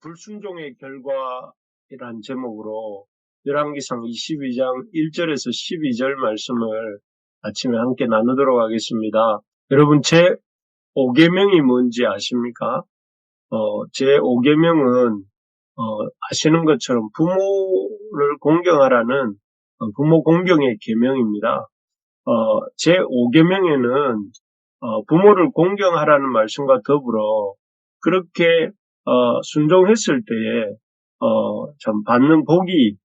불순종의 결과이란 제목으로 열왕기상 22장 1절에서 12절 말씀을 아침에 함께 나누도록 하겠습니다. 여러분, 제 5계명이 뭔지 아십니까? 제 5계명은 아시는 것처럼 부모를 공경하라는 부모 공경의 계명입니다. 제 5계명에는 부모를 공경하라는 말씀과 더불어 그렇게 순종했을 때에 참 받는 복이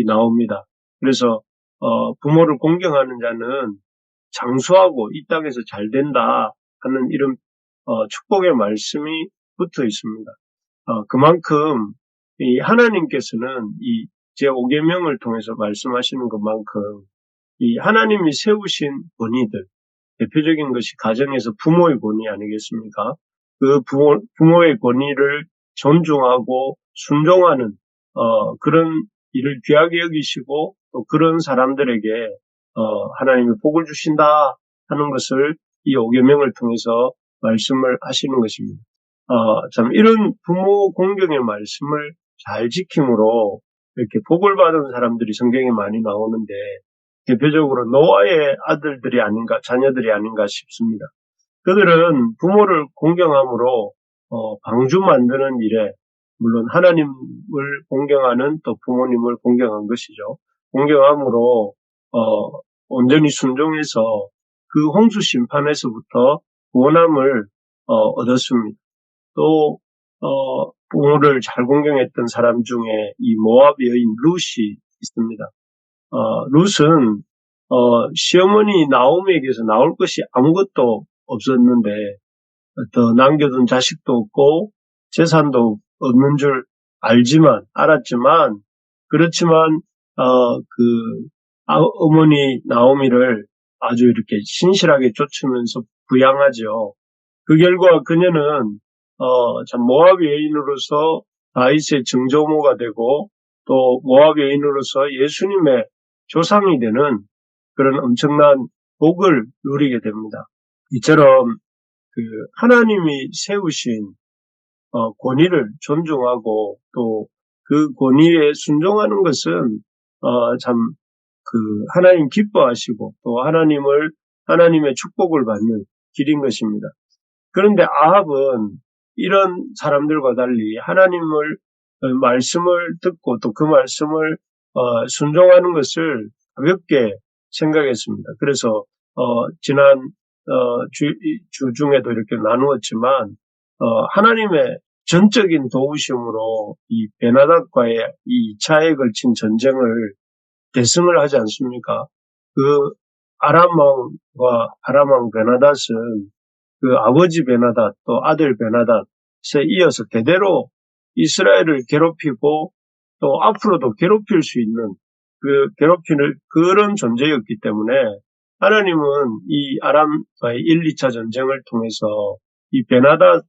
나옵니다. 그래서 부모를 공경하는 자는 장수하고 이 땅에서 잘 된다 하는 이런 축복의 말씀이 붙어 있습니다. 그만큼 이 하나님께서는 이 제5계명을 통해서 말씀하시는 것만큼 이 하나님이 세우신 권위들, 대표적인 것이 가정에서 부모의 권위 아니겠습니까? 그 부모의 권위를 존중하고 순종하는 그런 일을 귀하게 여기시고 또 그런 사람들에게 하나님이 복을 주신다 하는 것을 이 5계명을 통해서 말씀을 하시는 것입니다. 참 이런 부모 공경의 말씀을 잘 지킴으로 이렇게 복을 받은 사람들이 성경에 많이 나오는데 대표적으로 노아의 아들들이 아닌가, 자녀들이 아닌가 싶습니다. 그들은 부모를 공경함으로 방주 만드는 일에 물론 하나님을 공경하는 또 부모님을 공경한 것이죠. 공경함으로 온전히 순종해서 그 홍수 심판에서부터 구원함을 얻었습니다. 또 부모를 잘 공경했던 사람 중에 이 모압 여인 룻이 있습니다. 룻은 시어머니 나오미에게서 나올 것이 아무것도 없었는데 더 남겨둔 자식도 없고 재산도 없는 줄 알았지만 그렇지만 어머니 나오미를 아주 이렇게 신실하게 쫓으면서 부양하죠. 그 결과 그녀는 참 모압 여인으로서 다윗의 증조모가 되고 또 모압 여인으로서 예수님의 조상이 되는 그런 엄청난 복을 누리게 됩니다. 이처럼 하나님이 세우신 권위를 존중하고 또 그 권위에 순종하는 것은 참 하나님 기뻐하시고 또 하나님의 축복을 받는 길인 것입니다. 그런데 아합은 이런 사람들과 달리 하나님을 말씀을 듣고 또 그 말씀을 순종하는 것을 가볍게 생각했습니다. 그래서 지난 주 중에도 이렇게 나누었지만 하나님의 전적인 도우심으로 이 베나닷과의 이 2차에 걸친 전쟁을 대승을 하지 않습니까? 그 아람 왕 베나닷은 그 아버지 베나닷 또 아들 베나닷에 이어서 대대로 이스라엘을 괴롭히고 또 앞으로도 괴롭힐 수 있는 괴롭히는 그런 존재였기 때문에 하나님은 이 아람과의 1, 2차 전쟁을 통해서 이 베나닷을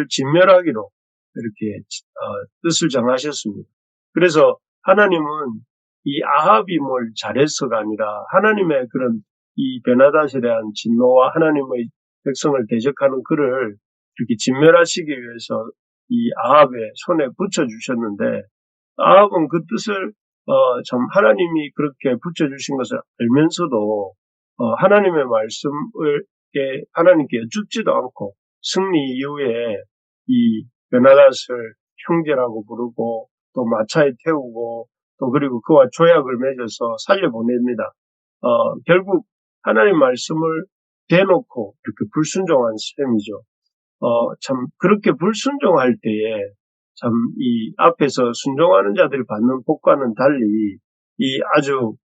진멸하기로 이렇게 뜻을 정하셨습니다. 그래서 하나님은 이 아합이 뭘 잘해서가 아니라 하나님의 그런 이 베나닷에 대한 진노와 하나님의 백성을 대적하는 그를 이렇게 진멸하시기 위해서 이 아합의 손에 붙여주셨는데 아합은 그 뜻을 참 하나님이 그렇게 붙여주신 것을 알면서도 하나님의 말씀을 하나님께 여쭙지도 않고 승리 이후에 이 베나닷을 형제라고 부르고 또 마차에 태우고 또 그리고 그와 조약을 맺어서 살려보냅니다. 결국 하나님 말씀을 대놓고 이렇게 불순종한 셈이죠. 참 그렇게 불순종할 때에 참 이 앞에서 순종하는 자들이 받는 복과는 달리 이 아주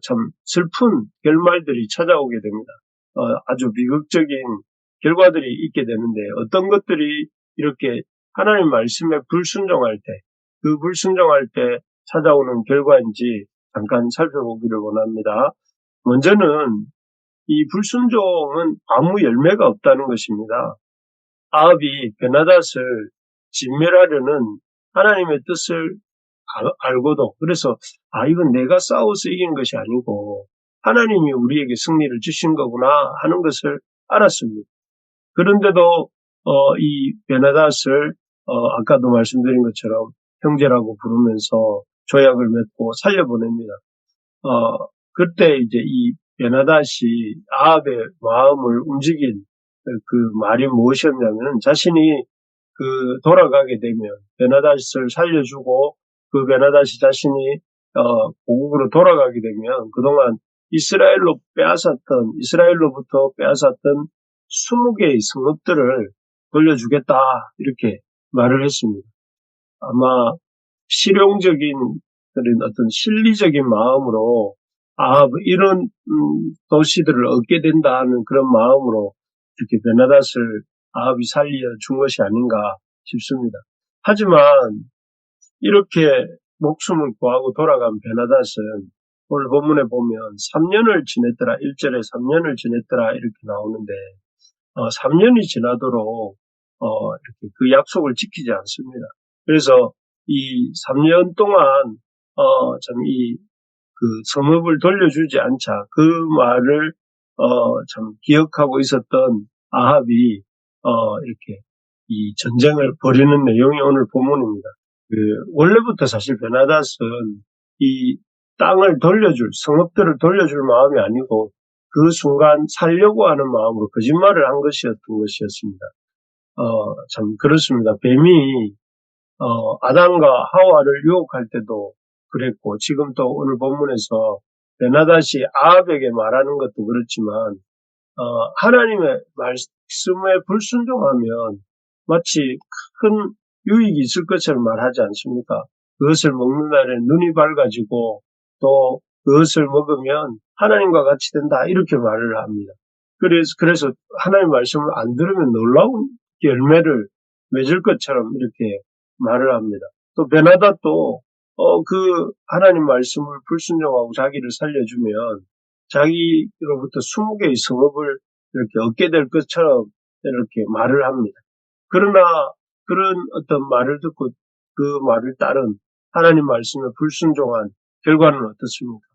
참 슬픈 결말들이 찾아오게 됩니다. 아주 비극적인 결과들이 있게 되는데 어떤 것들이 이렇게 하나님 말씀에 불순종할 때, 그 불순종할 때 찾아오는 결과인지 잠깐 살펴보기를 원합니다. 먼저는 이 불순종은 아무 열매가 없다는 것입니다. 아합이 베나닷을 진멸하려는 하나님의 뜻을 알고도 그래서 이건 내가 싸워서 이긴 것이 아니고 하나님이 우리에게 승리를 주신 거구나 하는 것을 알았습니다. 그런데도 이 베나닷을 아까도 말씀드린 것처럼 형제라고 부르면서 조약을 맺고 살려보냅니다. 그때 이제 이 베나닷이 아합의 마음을 움직인 그 말이 무엇이었냐면 자신이 돌아가게 되면 베나닷을 살려주고 그 베나닷이 자신이 고국으로 돌아가게 되면 그동안 이스라엘로부터 빼앗았던 20개의 성읍들을 돌려주겠다 이렇게 말을 했습니다. 아마 실용적인 그런 어떤 실리적인 마음으로 이런 도시들을 얻게 된다는 그런 마음으로 이렇게 베나닷을 아합이 살려준 것이 아닌가 싶습니다. 하지만 이렇게 목숨을 구하고 돌아간 베나닷은 오늘 본문에 보면 3년을 지냈더라, 1절에 3년을 지냈더라 이렇게 나오는데 3년이 지나도록 이렇게 그 약속을 지키지 않습니다. 그래서 이 3년 동안 참 그 성읍을 돌려주지 않자 그 말을 참 기억하고 있었던 아합이 이렇게 이 전쟁을 벌이는 내용이 오늘 본문입니다. 원래부터 사실 베나닷은 이 땅을 성읍들을 돌려줄 마음이 아니고 그 순간 살려고 하는 마음으로 거짓말을 한 것이었던 것이었습니다. 참 그렇습니다. 뱀이 아담과 하와를 유혹할 때도 그랬고 지금 또 오늘 본문에서 베나닷이 아합에게 말하는 것도 그렇지만 하나님의 말씀에 불순종하면 마치 큰 유익이 있을 것처럼 말하지 않습니까? 그것을 먹는 날에 눈이 밝아지고 또 그것을 먹으면 하나님과 같이 된다 이렇게 말을 합니다. 그래서 하나님 말씀을 안 들으면 놀라운 열매를 맺을 것처럼 이렇게 말을 합니다. 또 베나닷도 그 하나님 말씀을 불순종하고 자기를 살려주면 자기로부터 20개의 성읍을 이렇게 얻게 될 것처럼 이렇게 말을 합니다. 그러나 그런 어떤 말을 듣고 그 말을 따른 하나님 말씀에 불순종한 결과는 어떻습니까?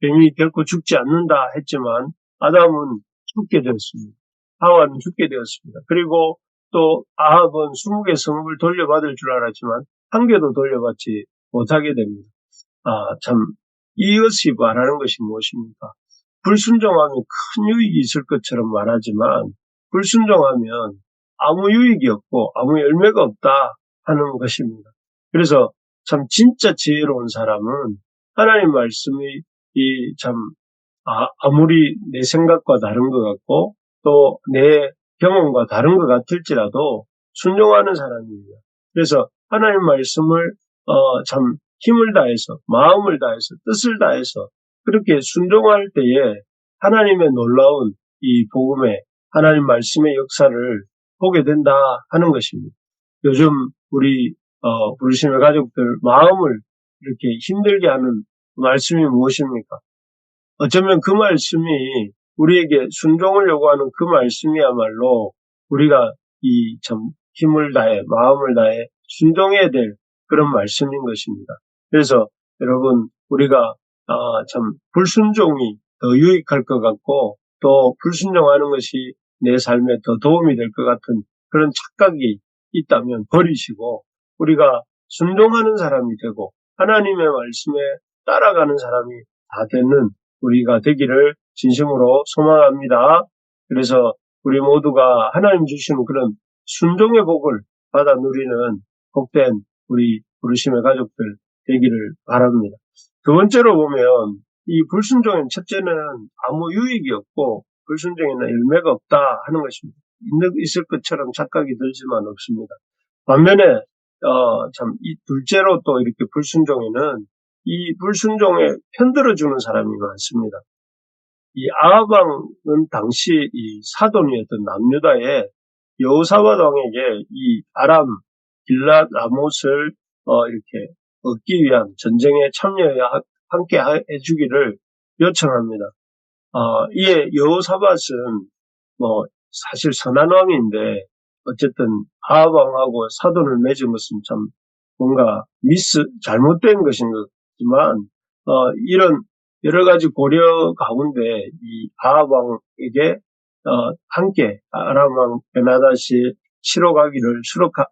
뱀이 결코 죽지 않는다 했지만 아담은 죽게 되었습니다. 하와는 죽게 되었습니다. 그리고 또 아합은 20개 성읍을 돌려받을 줄 알았지만 한 개도 돌려받지 못하게 됩니다. 참 이것이 말하는 것이 무엇입니까? 불순종하면 큰 유익이 있을 것처럼 말하지만 불순종하면 아무 유익이 없고 아무 열매가 없다 하는 것입니다. 그래서 참 진짜 지혜로운 사람은 하나님 말씀이 아무리 내 생각과 다른 것 같고 또 내 경험과 다른 것 같을지라도 순종하는 사람입니다. 그래서 하나님 말씀을 참 힘을 다해서 마음을 다해서 뜻을 다해서 그렇게 순종할 때에 하나님의 놀라운 이 복음의 하나님 말씀의 역사를 보게 된다 하는 것입니다. 요즘 우리 부르심의 가족들 마음을 이렇게 힘들게 하는 말씀이 무엇입니까? 어쩌면 그 말씀이 우리에게 순종을 요구하는 그 말씀이야말로 우리가 이 참 힘을 다해 마음을 다해 순종해야 될 그런 말씀인 것입니다. 그래서 여러분 우리가 참 불순종이 더 유익할 것 같고 또 불순종하는 것이 내 삶에 더 도움이 될 것 같은 그런 착각이 있다면 버리시고 우리가 순종하는 사람이 되고 하나님의 말씀에 따라가는 사람이 다 되는 우리가 되기를 진심으로 소망합니다. 그래서 우리 모두가 하나님 주시는 그런 순종의 복을 받아 누리는 복된 우리 부르심의 가족들 되기를 바랍니다. 두 번째로 보면 이 불순종의 첫째는 아무 유익이 없고 불순종에는 열매가 없다 하는 것입니다. 있을 것처럼 착각이 들지만 없습니다. 반면에 참 이 둘째로 또 이렇게 불순종에는 이 불순종에 편들어주는 사람이 많습니다. 이 아합 왕은 당시 이 사돈이었던 남유다의 여호사밧 왕에게 이 아람 길랏 라못을 이렇게 얻기 위한 전쟁에 참여해 함께 해주기를 요청합니다. 이에 여호사밧은 사실 선한 왕인데 어쨌든 아합 왕하고 사돈을 맺은 것은 참 뭔가 잘못된 것인 거지만 이런 여러 가지 고려 가운데 이 아합 왕에게 함께 아람 왕 베나닷이 치러 가기를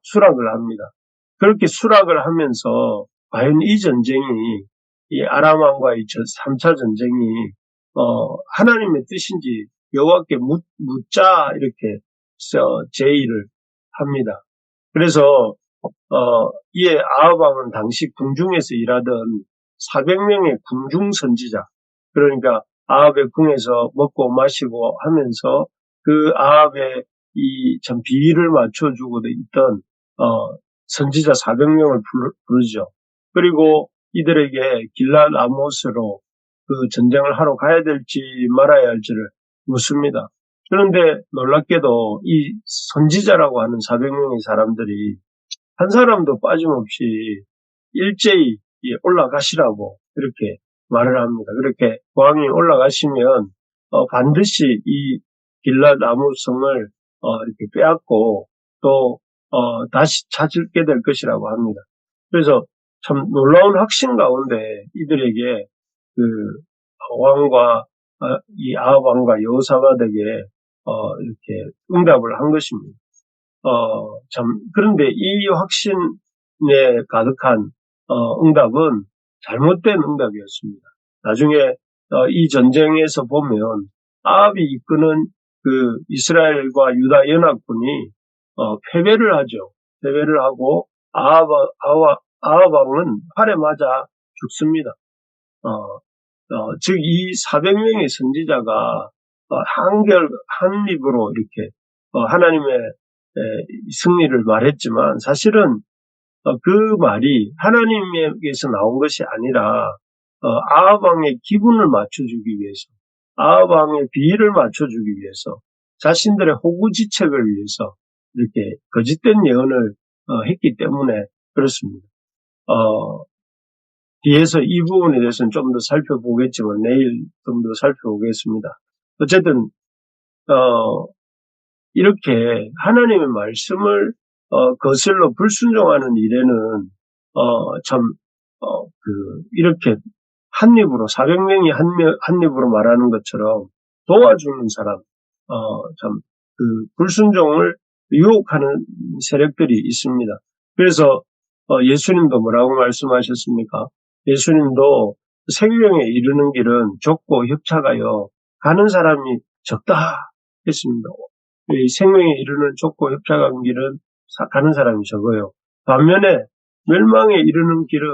수락을 합니다. 그렇게 수락을 하면서 과연 이 전쟁이 이 아람왕과의 3차 전쟁이 하나님의 뜻인지 여호와께 묻자 이렇게 제의를 합니다. 그래서 이에 아합 왕은 당시 궁중에서 일하던 400명의 궁중 선지자, 그러니까 아합의 궁에서 먹고 마시고 하면서 그 아합의 이 참 비위를 맞춰주고 있던 선지자 400명을 부르죠. 그리고 이들에게 길랏 라모스로 그 전쟁을 하러 가야 될지 말아야 할지를 묻습니다. 그런데 놀랍게도 이 선지자라고 하는 400명의 사람들이 한 사람도 빠짐없이 일제히 올라가시라고 이렇게 말을 합니다. 그렇게 왕이 올라가시면 반드시 이 길랏 라모성을 이렇게 빼앗고 또 다시 찾게 될 것이라고 합니다. 그래서 참 놀라운 확신 가운데 이들에게 그 왕과 이 아합 왕과 여호사밧에게 이렇게 응답을 한 것입니다. 그런데 이 확신에 가득한 응답은 잘못된 응답이었습니다. 나중에 이 전쟁에서 보면 아합이 이끄는 그 이스라엘과 유다 연합군이 패배를 하죠. 패배를 하고 아합 왕은 활에 맞아 죽습니다. 즉 이 400명의 선지자가 한 입으로 이렇게 하나님의 승리를 말했지만 사실은 그 말이 하나님에게서 나온 것이 아니라 아합 왕의 기분을 맞춰주기 위해서, 아합 왕의 비위를 맞춰주기 위해서, 자신들의 호구지책을 위해서 이렇게 거짓된 예언을 했기 때문에 그렇습니다. 뒤에서 이 부분에 대해서는 좀 더 살펴보겠지만 내일 좀 더 살펴보겠습니다. 어쨌든 이렇게 하나님의 말씀을 거슬러 불순종하는 일에는 이렇게 한 입으로 400명이 한 입으로 말하는 것처럼 도와주는 사람, 불순종을 유혹하는 세력들이 있습니다. 그래서 예수님도 뭐라고 말씀하셨습니까? 예수님도 생명에 이르는 길은 좁고 협착하여 가는 사람이 적다 했습니다. 이 생명에 이르는 좁고 협착한 길은 가는 사람이 적어요. 반면에 멸망에 이르는 길은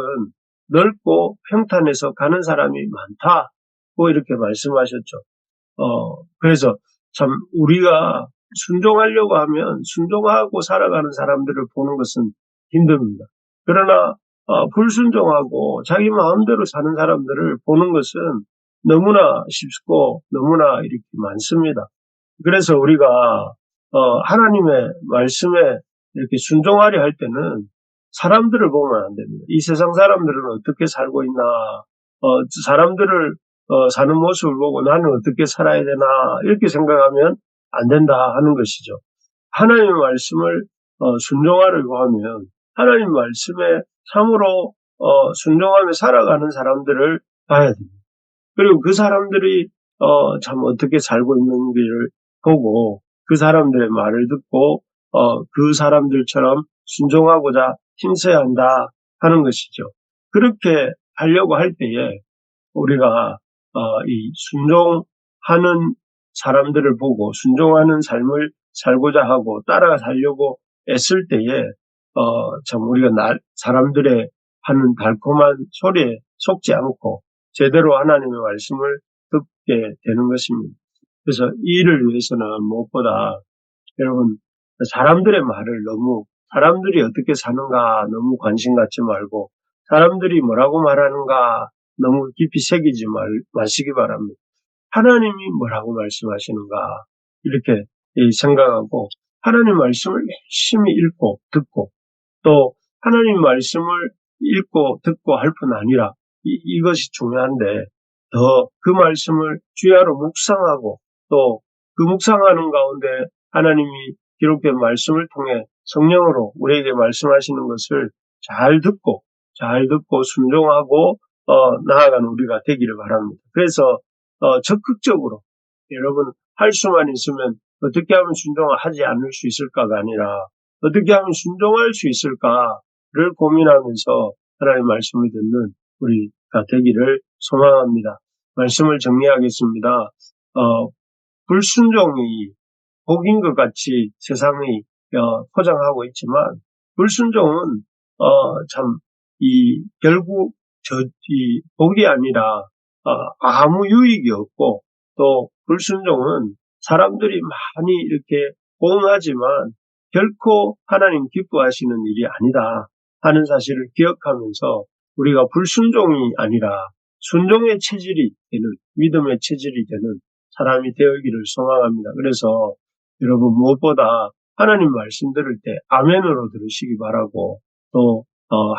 넓고 평탄해서 가는 사람이 많다고 이렇게 말씀하셨죠. 그래서 참 우리가 순종하려고 하면 순종하고 살아가는 사람들을 보는 것은 힘듭니다. 그러나 불순종하고 자기 마음대로 사는 사람들을 보는 것은 너무나 쉽고 너무나 이렇게 많습니다. 그래서 우리가 하나님의 말씀에 이렇게 순종하려 할 때는 사람들을 보면 안 됩니다. 이 세상 사람들은 어떻게 살고 있나, 사람들을 사는 모습을 보고 나는 어떻게 살아야 되나 이렇게 생각하면 안 된다 하는 것이죠. 하나님의 말씀을 순종하려고 하면 하나님 말씀에 참으로 순종하며 살아가는 사람들을 봐야 됩니다. 그리고 그 사람들이 참 어떻게 살고 있는지를 보고 그 사람들의 말을 듣고 그 사람들처럼 순종하고자 힘써야 한다 하는 것이죠. 그렇게 하려고 할 때에 우리가 이 순종하는 사람들을 보고 순종하는 삶을 살고자 하고 따라 살려고 애쓸 때에 참 우리가 사람들의 하는 달콤한 소리에 속지 않고 제대로 하나님의 말씀을 듣게 되는 것입니다. 그래서 이 일을 위해서는 무엇보다 여러분 사람들의 말을 사람들이 어떻게 사는가 너무 관심 갖지 말고 사람들이 뭐라고 말하는가 너무 깊이 새기지 마시기 바랍니다. 하나님이 뭐라고 말씀하시는가 이렇게 생각하고 하나님 말씀을 열심히 읽고 듣고 또 하나님 말씀을 읽고 듣고 할 뿐 아니라 이것이 중요한데 더 그 말씀을 주야로 묵상하고 또 그 묵상하는 가운데 하나님이 기록된 말씀을 통해 성령으로 우리에게 말씀하시는 것을 잘 듣고 순종하고 나아가는 우리가 되기를 바랍니다. 그래서 적극적으로 여러분 할 수만 있으면 어떻게 하면 순종을 하지 않을 수 있을까가 아니라 어떻게 하면 순종할 수 있을까를 고민하면서 하나님의 말씀을 듣는 우리가 되기를 소망합니다. 말씀을 정리하겠습니다. 불순종이 복인 것 같이 세상이 포장하고 있지만 불순종은 참 결국 이 복이 아니라 아무 유익이 없고 또 불순종은 사람들이 많이 이렇게 호응하지만 결코 하나님 기뻐하시는 일이 아니다 하는 사실을 기억하면서 우리가 불순종이 아니라 순종의 체질이 되는 믿음의 체질이 되는 사람이 되어기를 소망합니다. 그래서 여러분 무엇보다 하나님 말씀 들을 때 아멘으로 들으시기 바라고 또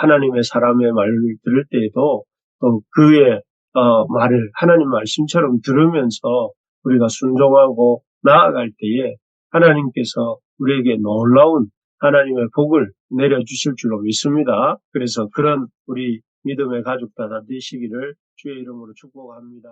하나님의 사람의 말을 들을 때에도 또 그의 말을 하나님 말씀처럼 들으면서 우리가 순종하고 나아갈 때에 하나님께서 우리에게 놀라운 하나님의 복을 내려주실 줄로 믿습니다. 그래서 그런 우리 믿음의 가족들 다 되시기를 주의 이름으로 축복합니다.